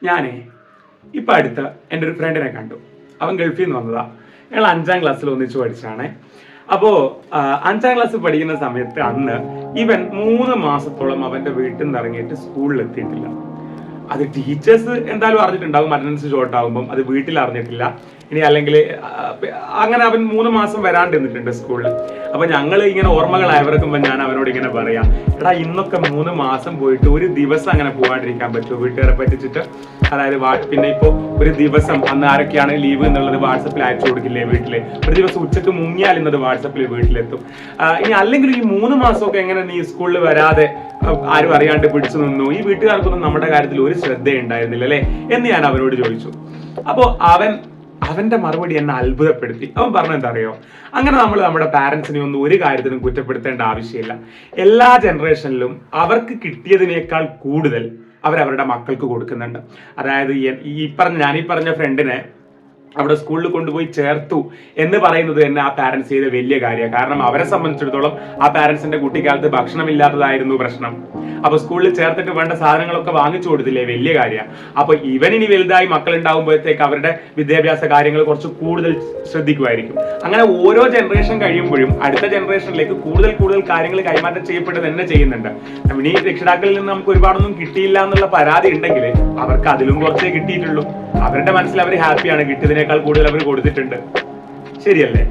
ഞാനേ ഇപ്പം അടുത്ത് എൻ്റെ ഒരു ഫ്രണ്ടിനെ കണ്ടു. അവൻ ഗൾഫിൽ നിന്ന് വന്നതാ. ഞങ്ങൾ 5ാം ക്ലാസ്സിൽ ഒന്നിച്ച് പഠിച്ചാണ്. അപ്പോൾ 5ാം ക്ലാസ്സിൽ പഠിക്കുന്ന സമയത്ത് അന്ന് ഇവൻ 3 മാസത്തോളം അവൻ്റെ വീട്ടിൽ നിന്ന് ഇറങ്ങിയിട്ട് സ്കൂളിൽ എത്തിയിട്ടില്ല. അത് ടീച്ചേഴ്സ് എന്തായാലും അറിഞ്ഞിട്ടുണ്ടാകും, അറ്റൻഡൻസ് ഷോർട്ട് ആകുമ്പം. അത് വീട്ടിൽ അറിഞ്ഞിട്ടില്ല. ഇനി അല്ലെങ്കിൽ അങ്ങനെ അവൻ 3 മാസം വരാണ്ട് നിന്നിട്ടുണ്ട് സ്കൂളിൽ. അപ്പൊ ഞങ്ങൾ ഇങ്ങനെ ഓർമ്മകളായവർക്കുമ്പോൾ ഞാൻ അവനോട് ഇങ്ങനെ പറയാം, എടാ ഇന്നൊക്കെ 3 മാസം പോയിട്ട് ഒരു ദിവസം അങ്ങനെ പോകാണ്ടിരിക്കാൻ പറ്റുമോ വീട്ടുകാരെ പറ്റിച്ചിട്ട്? അതായത് പിന്നെ ഇപ്പോ ഒരു ദിവസം അന്ന് ആരൊക്കെയാണ് ലീവ് എന്നുള്ളത് വാട്സപ്പിൽ അയച്ചു കൊടുക്കില്ലേ വീട്ടില്? ഒരു ദിവസം ഉച്ചക്ക് മുങ്ങിയാൽ ഇന്നത് വാട്സപ്പിൽ വീട്ടിലെത്തും. ഇനി അല്ലെങ്കിൽ ഈ 3 മാസമൊക്കെ എങ്ങനെ നീ സ്കൂളിൽ വരാതെ ആരും അറിയാണ്ട് പിടിച്ചു നിന്നു? ഈ വീട്ടുകാർക്കൊന്നും നമ്മുടെ കാര്യത്തിൽ ഒരു ശ്രദ്ധയുണ്ടായിരുന്നില്ല അല്ലെ എന്ന് ഞാൻ അവനോട് ചോദിച്ചു. അപ്പോ അവന്റെ മറുപടി എന്നെ അത്ഭുതപ്പെടുത്തി. അവൻ പറഞ്ഞ എന്താ അറിയോ, അങ്ങനെ നമ്മൾ നമ്മുടെ പാരന്റ്സിനെ ഒന്നും ഒരു കാര്യത്തിനും കുറ്റപ്പെടുത്തേണ്ട ആവശ്യമില്ല. എല്ലാ ജനറേഷനിലും അവർക്ക് കിട്ടിയതിനേക്കാൾ കൂടുതൽ അവരവരുടെ മക്കൾക്ക് കൊടുക്കുന്നുണ്ട്. അതായത് ഞാൻ ഈ പറഞ്ഞ ഫ്രണ്ടിനെ അവിടെ സ്കൂളിൽ കൊണ്ടുപോയി ചേർത്തു എന്ന് പറയുന്നത് തന്നെ ആ പാരന്റ്സ് ചെയ്ത വലിയ കാര്യമാണ്. കാരണം അവരെ സംബന്ധിച്ചിടത്തോളം ആ പാരന്റ്സിന്റെ കുട്ടിക്കാലത്ത് ഭക്ഷണമില്ലാത്തതായിരുന്നു പ്രശ്നം. അപ്പൊ സ്കൂളിൽ ചേർത്തിട്ട് വേണ്ട സാധനങ്ങളൊക്കെ വാങ്ങിച്ചു കൊടുത്തില്ലേ, വലിയ കാര്യമാണ്. അപ്പൊ ഇവനിനി വലുതായി മക്കൾ ഉണ്ടാകുമ്പോഴത്തേക്ക് അവരുടെ വിദ്യാഭ്യാസ കാര്യങ്ങൾ കുറച്ച് കൂടുതൽ ശ്രദ്ധിക്കുമായിരിക്കും. അങ്ങനെ ഓരോ ജനറേഷൻ കഴിയുമ്പോഴും അടുത്ത ജനറേഷനിലേക്ക് കൂടുതൽ കാര്യങ്ങൾ കൈമാറ്റം ചെയ്യപ്പെട്ട് തന്നെ ചെയ്യുന്നുണ്ട്. ഇനി രക്ഷിതാക്കളിൽ നിന്ന് നമുക്ക് ഒരുപാടൊന്നും കിട്ടിയില്ല എന്നുള്ള പരാതി ഉണ്ടെങ്കിൽ അവർക്ക് അതിലും കുറച്ചേ കിട്ടിയിട്ടുള്ളൂ. അവരുടെ മനസ്സിൽ അവർ ഹാപ്പിയാണ്, കിട്ടിയതിനേക്കാൾ കൂടുതൽ അവർ കൊടുത്തിട്ടുണ്ട്. ശരിയല്ലേ?